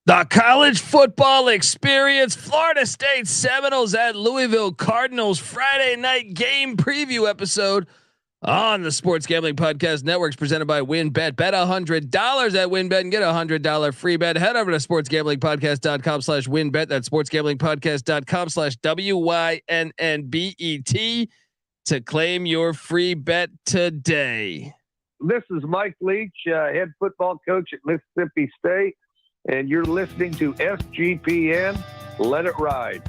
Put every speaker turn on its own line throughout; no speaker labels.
The college football experience, Florida State Seminoles at Louisville Cardinals Friday night game preview episode on the Sports Gambling Podcast Networks presented by WynnBet. Bet $100 at WynnBet and get $100 free bet. Head over to sportsgamblingpodcast.com/WynnBet. That's sportsgamblingpodcast.com/WYNNBET to claim your free bet today.
This is Mike Leach, head football coach at Mississippi State, and you're listening to SGPN. Let it ride.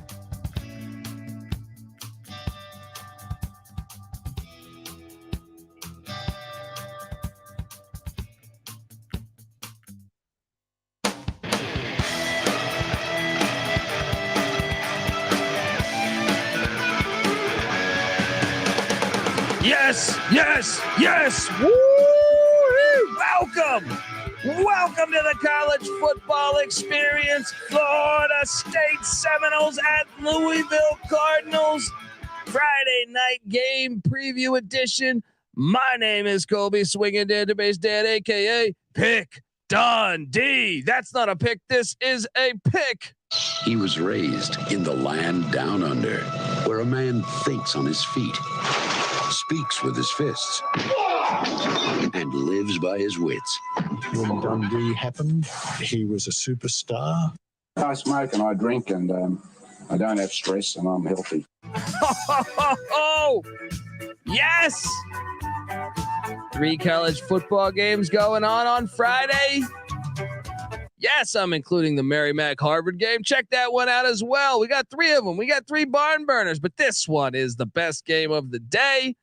Yes, yes, yes. Woo! Welcome to the college football experience. Florida State Seminoles at Louisville Cardinals. Friday night game preview edition. My name is Colby Swinging Database Dad, aka Pick Dundee. That's not a pick. This is a pick.
He was raised in the land down under, where a man thinks on his feet, speaks with his fists, and lives by his wits.
When Dundee happened, he was a superstar.
I smoke and I drink and I don't have stress and I'm healthy.
Oh, yes. 3 college football games going on Friday. Yes, I'm including the Merrimack Harvard game. Check that one out as well. We got 3 of them. We got 3 barn burners, but this one is the best game of the day.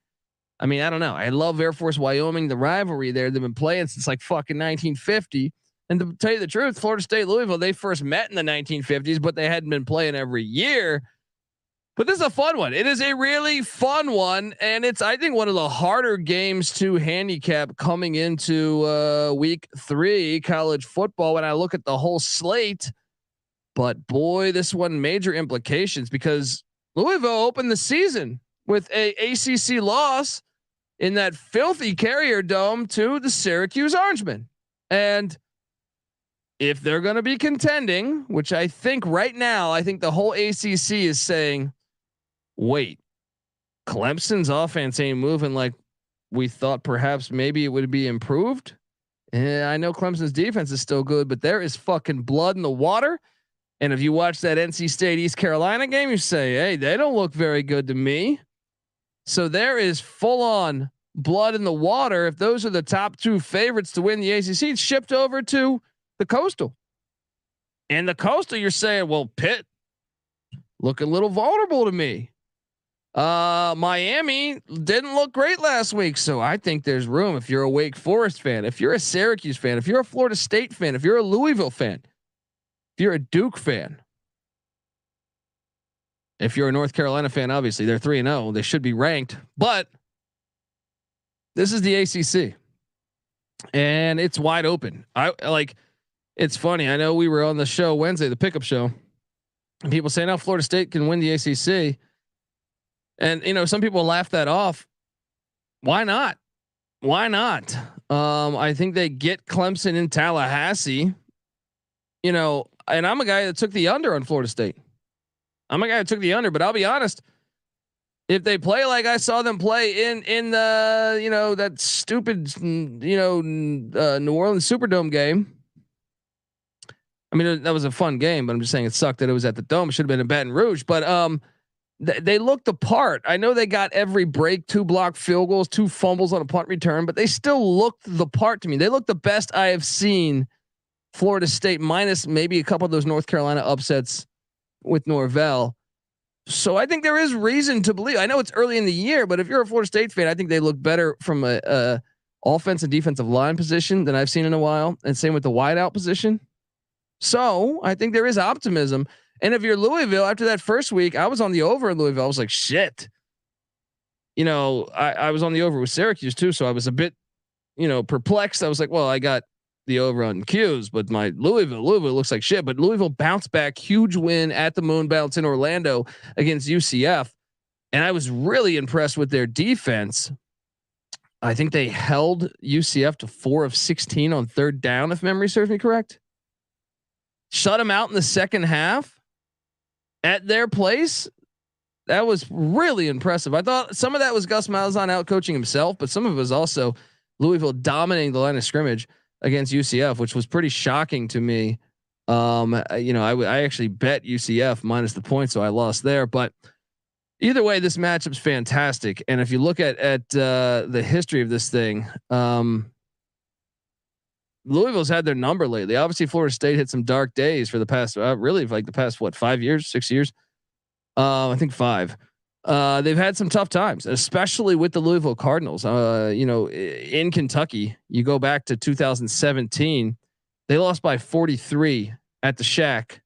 I mean, I don't know. I love Air Force Wyoming, the rivalry there. They've been playing since like fucking 1950. And to tell you the truth, Florida State Louisville, they first met in the 1950s, but they hadn't been playing every year. But this is a fun one. It is a really fun one. And it's, I think, one of the harder games to handicap coming into week 3 college football when I look at the whole slate. But boy, this one major implications because Louisville opened the season with a ACC loss in that filthy Carrier Dome to the Syracuse Orangemen. And if they're going to be contending, which I think right now, I think the whole ACC is saying, wait, Clemson's offense ain't moving like we thought perhaps maybe it would be improved. And I know Clemson's defense is still good, but there is fucking blood in the water. And if you watch that NC State East Carolina game, you say, hey, they don't look very good to me. So there is full on blood in the water. If those are the top 2 favorites to win the ACC, it's shipped over to the Coastal. And the Coastal, you're saying, well, Pitt look a little vulnerable to me. Miami didn't look great last week. So I think there's room if you're a Wake Forest fan, if you're a Syracuse fan, if you're a Florida State fan, if you're a Louisville fan, if you're a Duke fan, if you're a North Carolina fan, obviously they're 3-0. They should be ranked, but this is the ACC and it's wide open. It's funny. I know we were on the show Wednesday, the pickup show, and people say now Florida State can win the ACC. And, you know, some people laugh that off. Why not? Why not? I think they get Clemson in Tallahassee, you know, and I'm a guy that took the under on Florida State. I'm a guy that took the under, but I'll be honest. If they play like I saw them play in the, you know, that stupid, you know, New Orleans Superdome game. I mean, that was a fun game, but I'm just saying it sucked that it was at the Dome. It should have been in Baton Rouge, but they looked the part. I know they got every break, 2 blocked field goals, 2 fumbles on a punt return, but they still looked the part to me. They looked the best I have seen Florida State, minus maybe a couple of those North Carolina upsets with Norvell. So I think there is reason to believe. I know it's early in the year, but if you're a Florida State fan, I think they look better from a offense and defensive line position than I've seen in a while. And same with the wideout position. So I think there is optimism. And if you're Louisville, after that first week, I was on the over in Louisville. I was like, shit. You know, I was on the over with Syracuse too. So I was a bit, you know, perplexed. I was like, well, I got the over on Q's, but my Louisville looks like shit. But Louisville bounced back, huge win at the Moon Bounce in Orlando against UCF. And I was really impressed with their defense. I think they held UCF to 4 of 16 on third down, if memory serves me correct. shut them out in the second half at their place. That was really impressive. I thought some of that was Gus Malzahn out coaching himself, but some of it was also Louisville dominating the line of scrimmage against UCF, which was pretty shocking to me. I actually bet UCF minus the point, so I lost there. But either way, this matchup's fantastic. And if you look at the history of this thing, Louisville's had their number lately. Obviously, Florida State hit some dark days for the past, really like the past 5 years, 6 years. I think 5. They've had some tough times, especially with the Louisville Cardinals. In Kentucky, you go back to 2017, they lost by 43 at the Shaq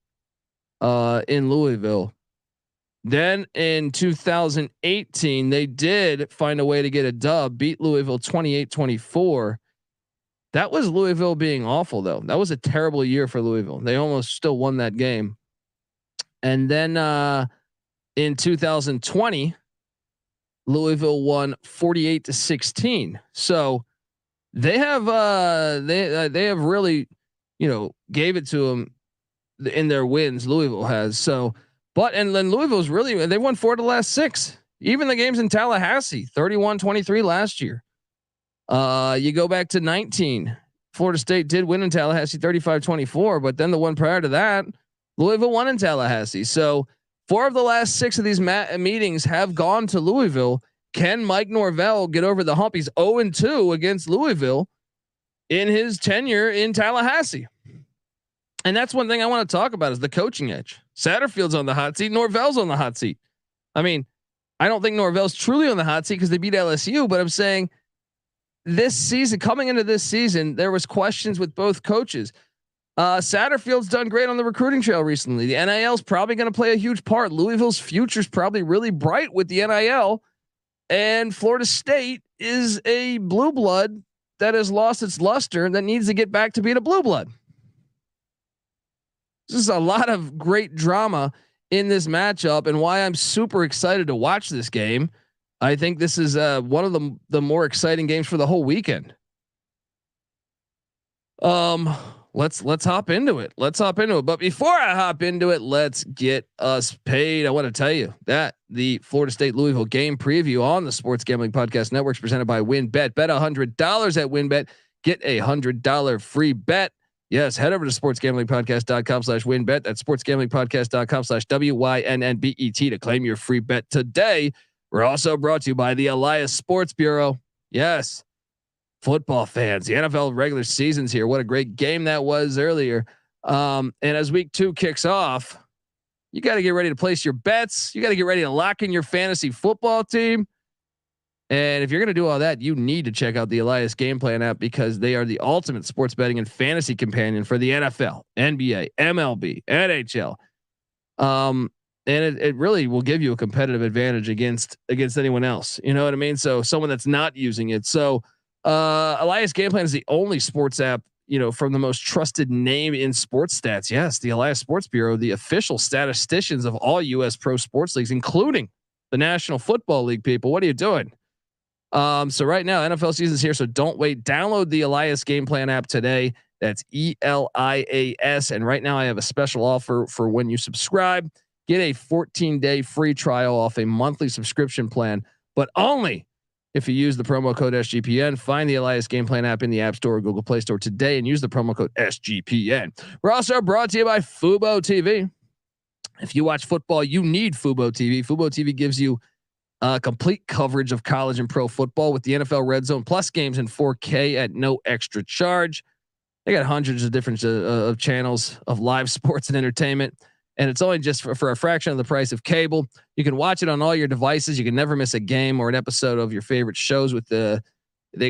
in Louisville. Then in 2018, they did find a way to get a dub, beat Louisville 28-24. That was Louisville being awful, though. That was a terrible year for Louisville. They almost still won that game. And then in 2020, Louisville won 48-16. So they have they have really, gave it to them in their wins. Louisville has. So, and then Louisville's really, they won 4 of the last 6. Even the games in Tallahassee, 31-23 last year. You go back to 19. Florida State did win in Tallahassee 35-24, but then the one prior to that, Louisville won in Tallahassee. So 4 of the last 6 of these meetings have gone to Louisville. Can Mike Norvell get over the hump? He's 0-2 against Louisville in his tenure in Tallahassee. And that's one thing I want to talk about is the coaching edge. Satterfield's on the hot seat. Norvell's on the hot seat. I mean, I don't think Norvell's truly on the hot seat because they beat LSU, but I'm saying this season, coming into this season, there was questions with both coaches. Satterfield's done great on the recruiting trail recently. The NIL is probably going to play a huge part. Louisville's future is probably really bright with the NIL, and Florida State is a blue blood that has lost its luster that needs to get back to being a blue blood. This is a lot of great drama in this matchup, and why I'm super excited to watch this game. I think this is one of the more exciting games for the whole weekend. Let's hop into it. But before I hop into it, let's get us paid. I want to tell you that the Florida State Louisville game preview on the Sports Gambling Podcast Network is presented by WynnBET. Bet $100 at WynnBET. Get $100 free bet. Yes, head over to sportsgamblingpodcast.com/WynnBET. That's sportsgamblingpodcast.com/WYNNBET to claim your free bet today. We're also brought to you by the Elias Sports Bureau. Yes, football fans, the NFL regular season's here. What a great game that was earlier. And as week 2 kicks off, you got to get ready to place your bets. You got to get ready to lock in your fantasy football team. And if you're going to do all that, you need to check out the Elias Game Plan app because they are the ultimate sports betting and fantasy companion for the NFL, NBA, MLB, NHL. And it really will give you a competitive advantage against anyone else. You know what I mean? So someone that's not using it. So Elias Game Plan is the only sports app, from the most trusted name in sports stats. Yes, the Elias Sports Bureau, the official statisticians of all U.S. pro sports leagues, including the National Football League. People, what are you doing? So right now NFL season's here, so don't wait. Download the Elias Game Plan app today. That's ELIAS. And right now I have a special offer for when you subscribe. Get a 14-day free trial off a monthly subscription plan, but only if you use the promo code SGPN. Find the Elias Game Plan app in the App Store or Google Play Store today and use the promo code SGPN. We're also brought to you by Fubo TV. If you watch football, you need Fubo TV. Fubo TV gives you complete coverage of college and pro football with the NFL Red Zone plus games in 4K at no extra charge. They got hundreds of different of channels of live sports and entertainment, and it's only just for a fraction of the price of cable. You can watch it on all your devices. You can never miss a game or an episode of your favorite shows with they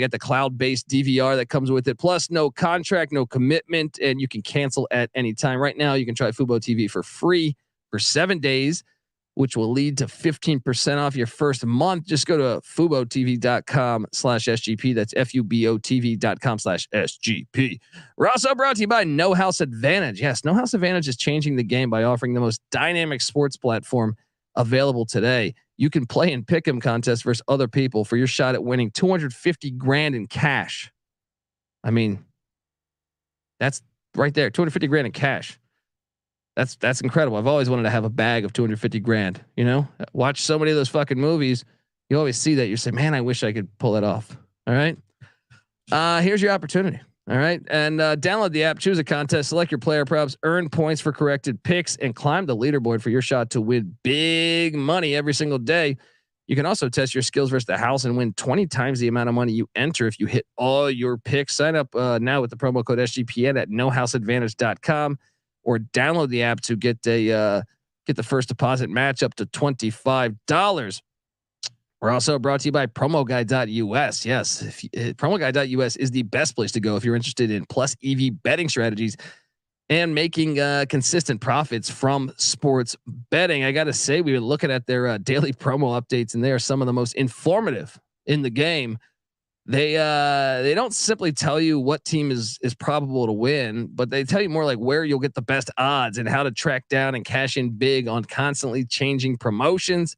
got the cloud-based DVR that comes with it. Plus, no contract, no commitment, and you can cancel at any time. Right now, you can try Fubo TV for free for 7 days, which will lead to 15% off your first month. Just go to FuboTV.com/SGP. That's FUBOTV.com/SGP. We're also brought to you by No House Advantage. Yes, No House Advantage is changing the game by offering the most dynamic sports platform available today. You can play in pick'em contests versus other people for your shot at winning $250,000 in cash. I mean, that's right there, $250,000 in cash. That's incredible. I've always wanted to have a bag of 250 grand. You know, watch so many of those fucking movies. You always see that. You say, man, I wish I could pull it off. All right. Here's your opportunity. All right. And download the app, choose a contest, select your player props, earn points for corrected picks, and climb the leaderboard for your shot to win big money every single day. You can also test your skills versus the house and win 20 times the amount of money you enter if you hit all your picks. Sign up now with the promo code SGPN at nohouseadvantage.com or download the app to get the first deposit match up to $25. We're also brought to you by promoguy.us. Yes, promoguy.us is the best place to go if you're interested in plus EV betting strategies and making consistent profits from sports betting. I got to say, we were looking at their daily promo updates, and they are some of the most informative in the game. They don't simply tell you what team is probable to win, but they tell you more like where you'll get the best odds and how to track down and cash in big on constantly changing promotions.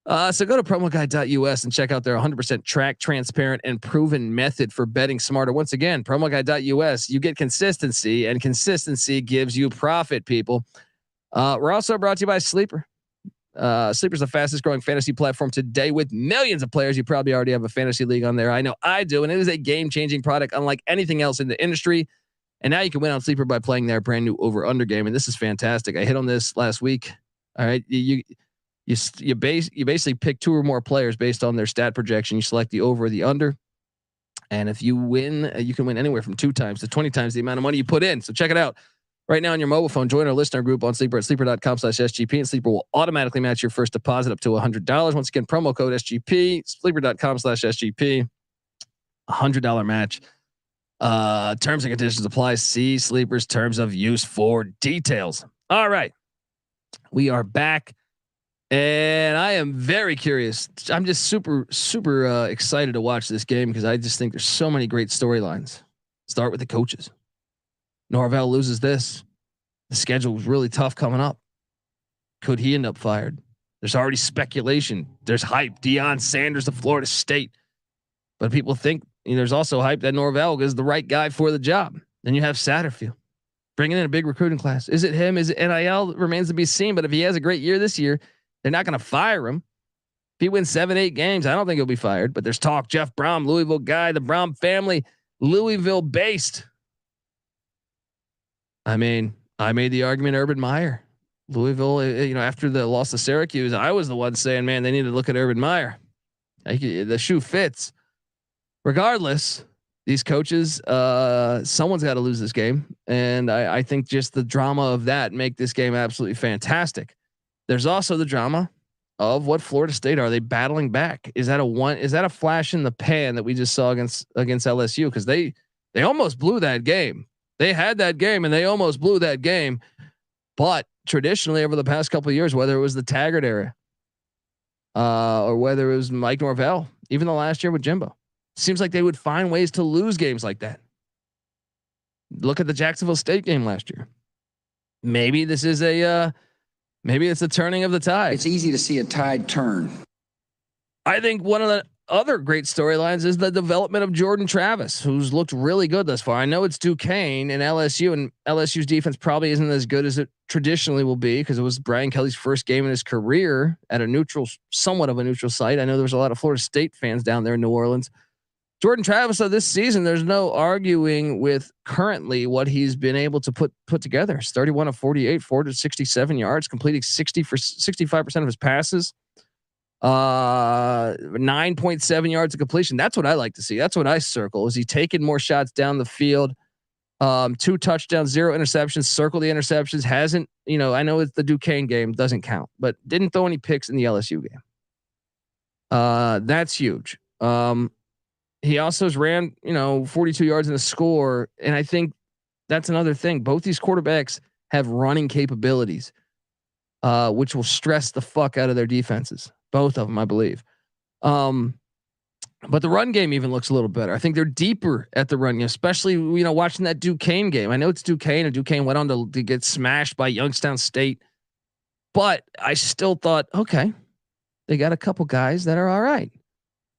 So go to promoguy.us and check out their 100% track, transparent, and proven method for betting smarter. Once again, promoguy.us, you get consistency, and consistency gives you profit, people. We're also brought to you by Sleeper. Sleeper's the fastest growing fantasy platform today with millions of players. You probably already have a fantasy league on there. I know I do. And it is a game-changing product unlike anything else in the industry. And now you can win on Sleeper by playing their brand new over-under game. And this is fantastic. I hit on this last week. All right. You basically pick two or more players based on their stat projection. You select the over or the under. And if you win, you can win anywhere from 2 times to 20 times the amount of money you put in. So check it out right now on your mobile phone. Join our listener group on Sleeper at sleeper.com/SGP, and Sleeper will automatically match your first deposit up to $100. Once again, promo code SGP, sleeper.com/SGP, $100 match. Terms and conditions apply. See Sleeper's terms of use for details. All right. We are back. And I am very curious. I'm just super excited to watch this game because I just think there's so many great storylines. Start with the coaches. Norvell loses this. The schedule was really tough coming up. Could he end up fired? There's already speculation. There's hype. Deion Sanders of Florida State. But people think there's also hype that Norvell is the right guy for the job. Then you have Satterfield bringing in a big recruiting class. Is it him? Is it NIL? Remains to be seen. But if he has a great year this year, they're not going to fire him. If he wins 7-8 games, I don't think he'll be fired. But there's talk. Jeff Brom, Louisville guy, the Brom family, Louisville based. I mean, I made the argument Urban Meyer. Louisville, after the loss to Syracuse, I was the one saying, man, they need to look at Urban Meyer. The shoe fits. Regardless, these coaches, someone's got to lose this game. And I think just the drama of that make this game absolutely fantastic. There's also the drama of what Florida State are they battling back? Is that a flash in the pan that we just saw against LSU? Because they almost blew that game. They had that game and they almost blew that game. But traditionally, over the past couple of years, whether it was the Taggart era, or whether it was Mike Norvell, even the last year with Jimbo, seems like they would find ways to lose games like that. Look at the Jacksonville State game last year. Maybe this is maybe it's a turning of the tide.
It's easy to see a tide turn.
I think one of the other great storylines is the development of Jordan Travis, who's looked really good thus far. I know it's Duquesne and LSU's defense probably isn't as good as it traditionally will be because it was Brian Kelly's first game in his career at somewhat of a neutral site. I know there was a lot of Florida State fans down there in New Orleans. Jordan Travis, so this season, there's no arguing with currently what he's been able to put together. It's 31 of 48, 467 yards, completing 65% of his passes, 9.7 yards of completion. That's what I like to see. That's what I circle. Is he taking more shots down the field? 2 touchdowns, 0 interceptions. Circle the interceptions. Hasn't, I know it's the Duquesne game, doesn't count, but didn't throw any picks in the LSU game. That's huge. He also has ran, 42 yards in a score. And I think that's another thing. Both these quarterbacks have running capabilities, which will stress the fuck out of their defenses. Both of them, I believe. But the run game even looks a little better. I think they're deeper at the run game, especially, watching that Duquesne game. I know it's Duquesne, and Duquesne went on to get smashed by Youngstown State. But I still thought, okay, they got a couple guys that are all right.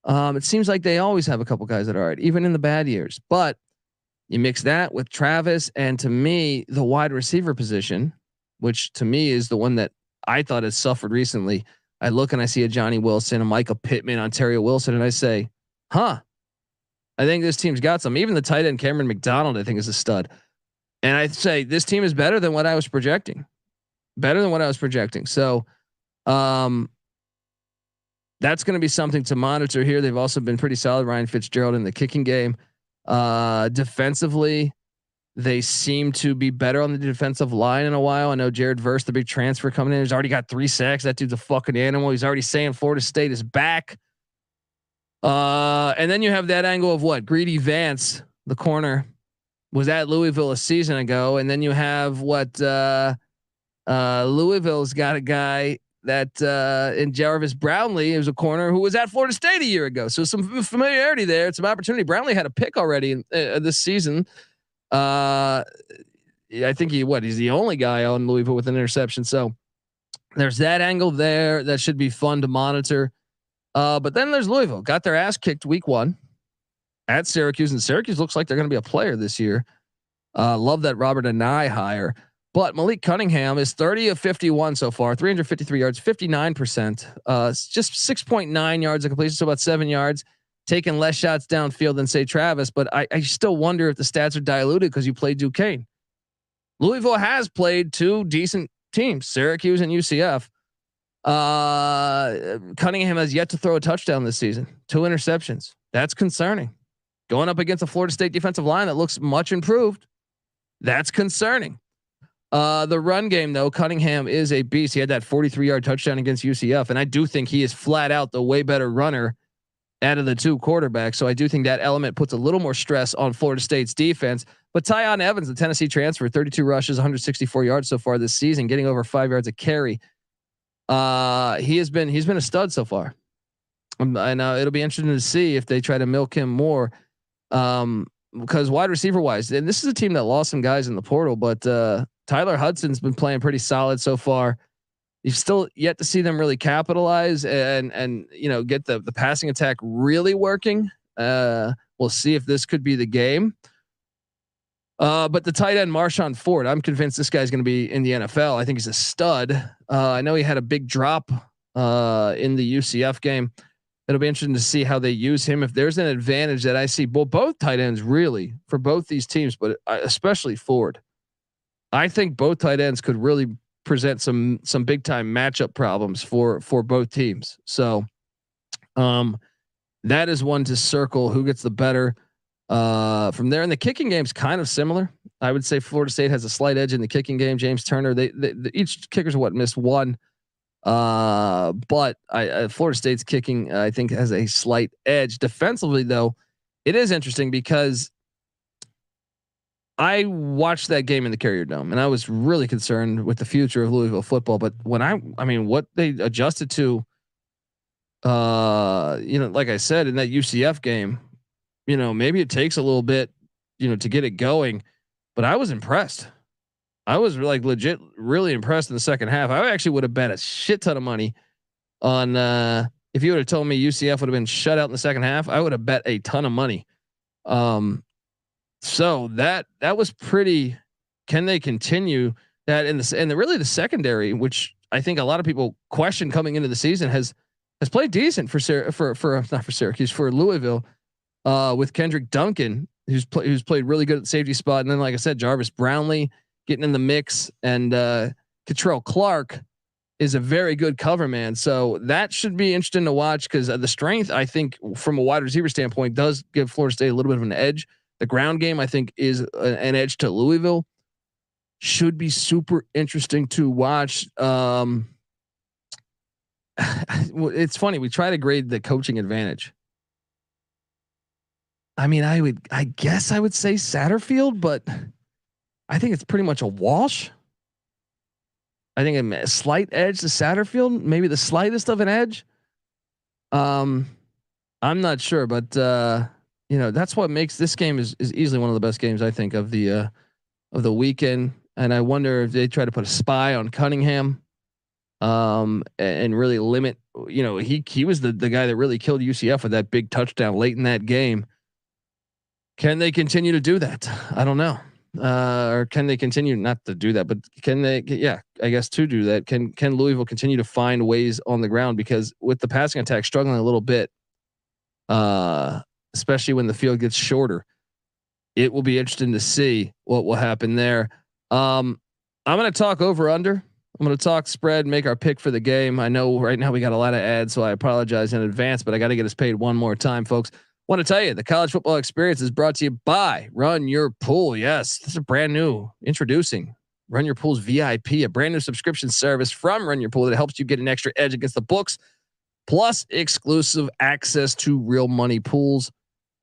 It seems like they always have a couple guys that are all right, even in the bad years. But You mix that with Travis, and to me, the wide receiver position, which to me is the one that I thought has suffered recently. I look and I see a Johnny Wilson, a Michael Pittman, Ontario Wilson, and I say, I think this team's got some. Even the tight end Cameron McDonald, I think, is a stud. And I say this team is better than what I was projecting. So, that's going to be something to monitor here. They've also been pretty solid. Ryan Fitzgerald in the kicking game. Defensively, they seem to be better on the defensive line in a while. I know Jared Verse, the big transfer coming in, he's already got 3 sacks. That dude's a fucking animal. He's already saying Florida State is back. And then you have that angle of what Greedy Vance, the corner, was at Louisville a season ago. And then you have what, Louisville's got a guy that, in Jarvis Brownlee, who's a corner who was at Florida State a year ago. So some familiarity there. It's some opportunity. Brownlee had a pick already in this season. I think he's the only guy on Louisville with an interception. So there's that angle there that should be fun to monitor. But then there's Louisville, got their ass kicked week 1 at Syracuse, and Syracuse looks like they're going to be a player this year. Love that Robert Anai hire, but Malik Cunningham is 30 of 51 so far, 353 yards, 59%, just 6.9 yards of completion. So about 7 yards, taking less shots downfield than say Travis. But I still wonder if the stats are diluted because you played Duquesne. Louisville has played 2 decent teams, Syracuse and UCF. Cunningham has yet to throw a touchdown this season, 2 interceptions. That's concerning. Going up against a Florida State defensive line that looks much improved. That's concerning. The run game though, Cunningham is a beast. He had that 43-yard touchdown against UCF. And I do think he is flat out the way better runner out of the 2 quarterbacks. So I do think that element puts a little more stress on Florida State's defense. But Tyon Evans, the Tennessee transfer, 32 rushes, 164 yards so far this season, getting over 5 yards a carry. He's been a stud so far. And it'll be interesting to see if they try to milk him more. Because wide receiver wise, and this is a team that lost some guys in the portal, but Tyler Hudson's been playing pretty solid so far. You've still yet to see them really capitalize and get the passing attack really working. We'll see if this could be the game. But the tight end Marshawn Ford, I'm convinced this guy's going to be in the NFL. I think he's a stud. I know he had a big drop in the UCF game. It'll be interesting to see how they use him. If there's an advantage that I see, both tight ends really for both these teams, but especially Ford. I think both tight ends could really present some big time matchup problems for both teams. So, that is one to circle. Who gets the better? From there, in the kicking game's kind of similar. I would say Florida State has a slight edge in the kicking game. James Turner, they each kicker's missed 1. But Florida State's kicking, I think, has a slight edge. Defensively, though, it is interesting because I watched that game in the Carrier Dome, and I was really concerned with the future of Louisville football. But when what they adjusted to, like I said in that UCF game, maybe it takes a little bit, to get it going, but I was impressed. I was legit really impressed in the second half. I actually would have bet a shit ton of money on, if you would have told me UCF would have been shut out in the second half, I would have bet a ton of money. So that was pretty, can they continue that in the secondary, which I think a lot of people question coming into the season has played decent for Syracuse, for Louisville, with Kendrick Duncan, who's played really good at the safety spot. And then, like I said, Jarvis Brownlee getting in the mix, and Catrell Clark is a very good cover man. So that should be interesting to watch, because the strength, I think, from a wide receiver standpoint, does give Florida State a little bit of an edge. The ground game, I think, is an edge to Louisville. Should be super interesting to watch. It's funny, we try to grade the coaching advantage. I guess I would say Satterfield, but I think it's pretty much a wash. I think a slight edge to Satterfield, maybe the slightest of an edge. I'm not sure, but that's what makes this game is easily one of the best games, I think, of the weekend. And I wonder if they try to put a spy on Cunningham, and really limit. He was the guy that really killed UCF with that big touchdown late in that game. Can they continue to do that? I don't know. Or can they continue not to do that, but can they? Yeah, I guess to do that. Can Louisville continue to find ways on the ground? Because with the passing attack struggling a little bit, especially when the field gets shorter, it will be interesting to see what will happen there. I'm going to talk over under. I'm going to talk spread, make our pick for the game. I know right now we got a lot of ads, so I apologize in advance, but I got to get us paid one more time, folks. Want to tell you, the college football experience is brought to you by Run Your Pool. Yes, this is a brand new introducing Run Your Pool's VIP, a brand new subscription service from Run Your Pool that helps you get an extra edge against the books, plus exclusive access to real money pools.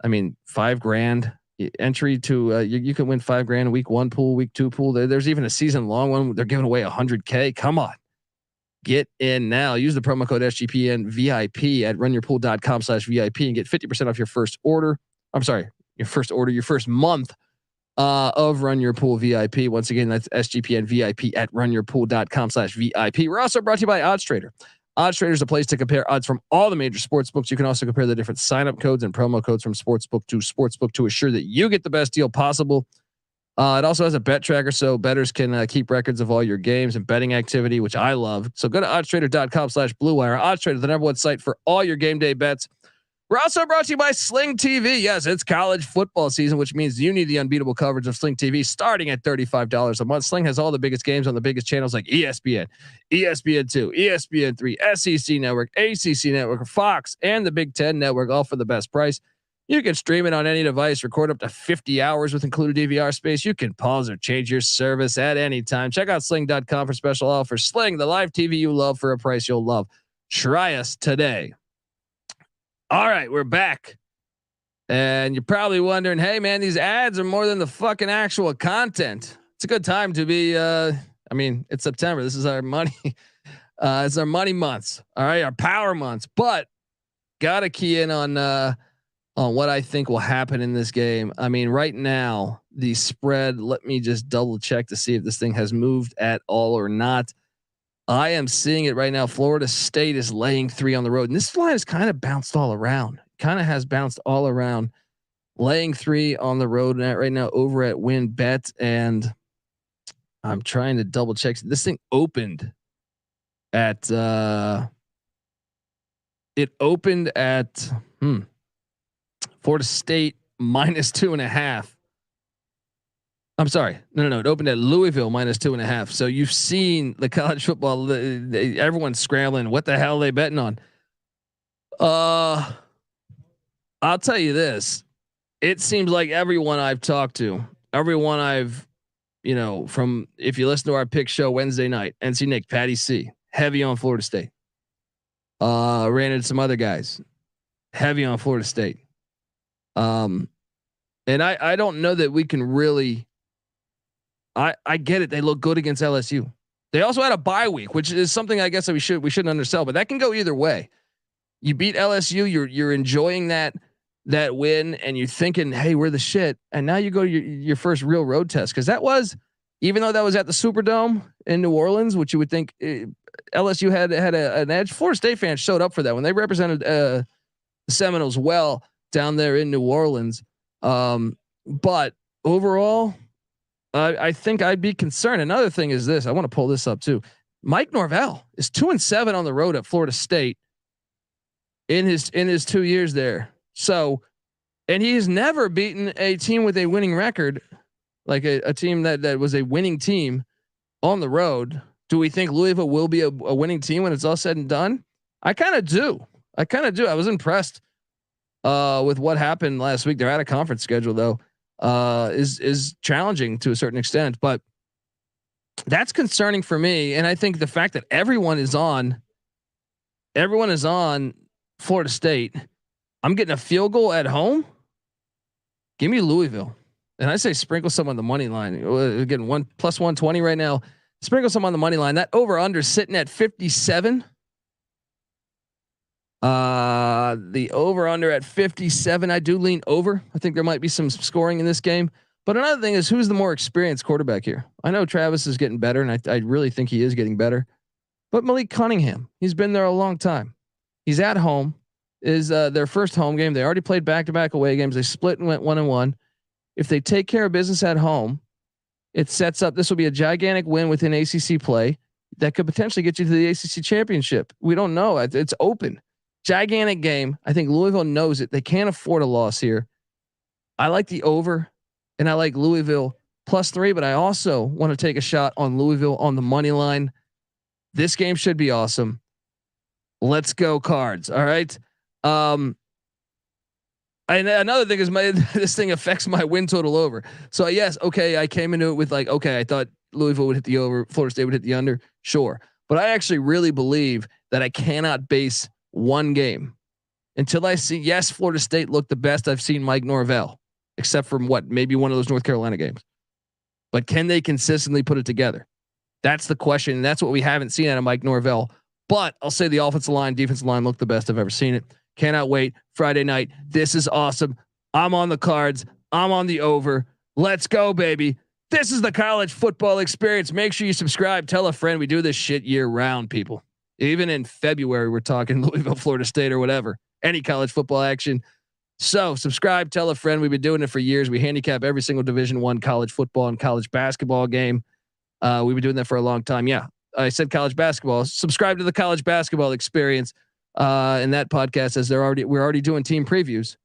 I mean, $5,000 entry to you can win $5,000 week 1 pool, week 2 pool. There's even a season long one. They're giving away $100K. Come on. Get in now. Use the promo code SGPN VIP at runyourpool.com/VIP and get 50% off your first order. I'm sorry, your first month of Run Your Pool VIP. Once again, that's SGPN VIP at runyourpool.com/VIP. We're also brought to you by OddsTrader. OddsTrader is a place to compare odds from all the major sports books. You can also compare the different sign-up codes and promo codes from sportsbook to sportsbook to assure that you get the best deal possible. It also has a bet tracker, so bettors can keep records of all your games and betting activity, which I love. So go to oddstrader.com/bluewire. OddsTrader, the number one site for all your game day bets. We're also brought to you by Sling TV. Yes, it's college football season, which means you need the unbeatable coverage of Sling TV starting at $35 a month. Sling has all the biggest games on the biggest channels like ESPN, ESPN2, ESPN3, SEC Network, ACC Network, Fox, and the Big Ten Network, all for the best price. You can stream it on any device, record up to 50 hours with included DVR space. You can pause or change your service at any time. Check out sling.com for special offers. Sling, the live TV you love for a price you'll love. Try us today. All right, we're back. And you're probably wondering, hey man, these ads are more than the fucking actual content. It's a good time to be, I mean, it's September. This is our money. It's our money months. All right. Our power months, but gotta key in on what I think will happen in this game. I mean, right now the spread, let me just double check to see if this thing has moved at all or not. I am seeing it right now. Florida State is laying 3 on the road, and this line has kind of bounced all around. Kind of has bounced all around. Laying 3 on the road right now over at WinBet, and I'm trying to double check. This thing opened at Florida State -2.5. I'm sorry. No. It opened at Louisville -2.5. So you've seen the college football. Everyone's scrambling. What the hell are they betting on? I'll tell you this. It seems like everyone I've talked to, everyone I've, from, if you listen to our pick show Wednesday night, NC Nick, Patty C, heavy on Florida State. Ran into some other guys, heavy on Florida State. And I don't know that we can really. I get it. They look good against LSU. They also had a bye week, which is something I guess that we shouldn't undersell, but that can go either way. You beat LSU, you're enjoying that win, and you're thinking, hey, we're the shit. And now you go to your first real road test, because that was, even though that was at the Superdome in New Orleans, which you would think LSU had an edge. Florida State fans showed up for that when they represented the Seminoles well down there in New Orleans. But overall, I think I'd be concerned. Another thing is this. I want to pull this up too. Mike Norvell is 2-7 on the road at Florida State in his 2 years there. So, and he's never beaten a team with a winning record, like a team that was a winning team on the road. Do we think Louisville will be a winning team when it's all said and done? I kind of do. I was impressed with what happened last week. They're out of conference schedule though. Is challenging to a certain extent, but that's concerning for me. And I think the fact that everyone is on Florida State. I'm getting a field goal at home. Give me Louisville. And I say sprinkle some on the money line. We're getting +120 right now. Sprinkle some on the money line. That over under sitting at 57. The over under at 57. I do lean over. I think there might be some scoring in this game. But another thing is, who's the more experienced quarterback here? I know Travis is getting better, and I really think he is getting better. But Malik Cunningham, he's been there a long time. He's at home. is their first home game. They already played back-to-back away games. They split and went 1-1. If they take care of business at home, it sets up. This will be a gigantic win within ACC play that could potentially get you to the ACC championship. We don't know. It's open. Gigantic game. I think Louisville knows it. They can't afford a loss here. I like the over, and I like Louisville +3, but I also want to take a shot on Louisville on the money line. This game should be awesome. Let's go Cards. All right. And another thing is this thing affects my win total over. So yes, okay, I came into it with like, okay, I thought Louisville would hit the over, Florida State would hit the under, sure. But I actually really believe that I cannot base one game until I see, yes, Florida State looked the best I've seen Mike Norvell, except from maybe one of those North Carolina games. But can they consistently put it together? That's the question. And that's what we haven't seen out of Mike Norvell. But I'll say the offensive line, defensive line looked the best I've ever seen it. Cannot wait. Friday night. This is awesome. I'm on the Cards. I'm on the over. Let's go, baby. This is the college football experience. Make sure you subscribe. Tell a friend. We do this shit year round, people. Even in February, we're talking Louisville, Florida State, or whatever. Any college football action. So subscribe, tell a friend. We've been doing it for years. We handicap every single Division I college football and college basketball game. We've been doing that for a long time. Yeah, I said college basketball. Subscribe to the college basketball experience. In that podcast, as we're already doing team previews,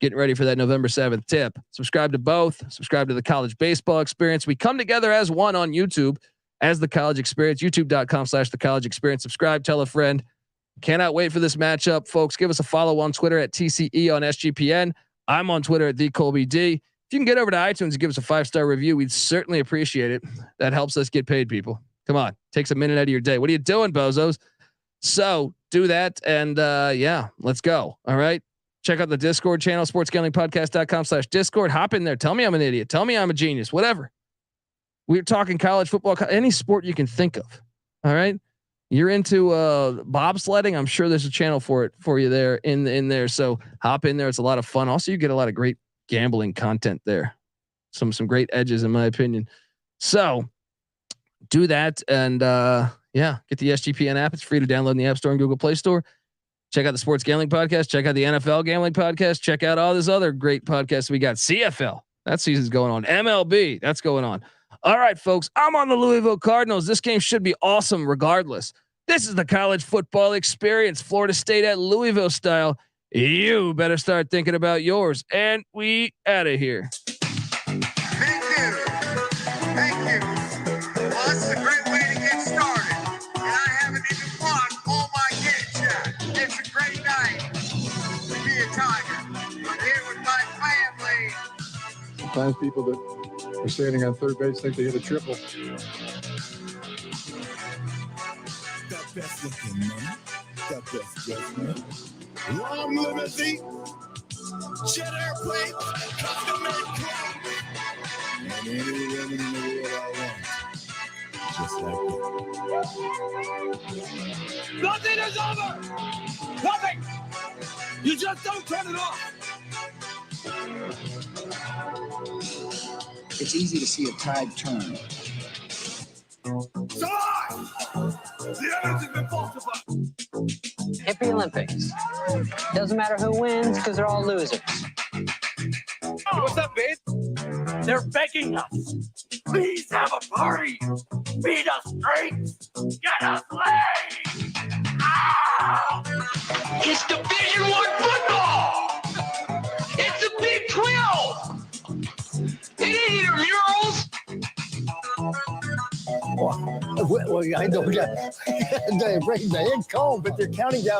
getting ready for that November 7th tip. Subscribe to both. Subscribe to the college baseball experience. We come together as one on YouTube as the college experience. YouTube.com/the college experience. Subscribe, tell a friend. Cannot wait for this matchup, folks. Give us a follow on Twitter at TCE on SGPN. I'm on Twitter at TheColbyD. If you can get over to iTunes and give us a 5-star review, we'd certainly appreciate it. That helps us get paid, people. Come on, takes a minute out of your day. What are you doing, bozos? So do that, and yeah, let's go. All right. Check out the Discord channel, sportsgamblingpodcast.com/Discord. Hop in there. Tell me I'm an idiot. Tell me I'm a genius. Whatever. We're talking college football, any sport you can think of. All right. You're into bobsledding. I'm sure there's a channel for you there in there. So hop in there. It's a lot of fun. Also, you get a lot of great gambling content there. Some great edges, in my opinion. So do that, and yeah, get the SGPN app. It's free to download in the App Store and Google Play Store. Check out the Sports Gambling Podcast. Check out the NFL Gambling Podcast. Check out all this other great podcasts we got. CFL, that season's going on. MLB, that's going on. All right, folks, I'm on the Louisville Cardinals. This game should be awesome regardless. This is the college football experience, Florida State at Louisville style. You better start thinking about yours. And we out of here.
Thank you. Thank you. Well, this is a great way to get started. And I haven't even won all my kids yet. It's a great night to be a Tiger. I'm here with my family.
Sometimes people that are standing on third base think they hit a triple.
The best looking man, the best dressed man. Long limousine, jet airplane, custom made clothes, and any woman in the world I want, just like that.
Nothing is over. Nothing. You just don't turn it off.
It's easy to see a tide turn.
So the energy's been falsified.
Hippie Olympics. Doesn't matter who wins because they're all losers.
What's up, babe? They're begging us. Please have a party. Feed us drinks. Get us laid. Ah! It's Division I football. It's the Big 12. It ain't either murals.
Well, I know that they break the head cone, but they're counting down.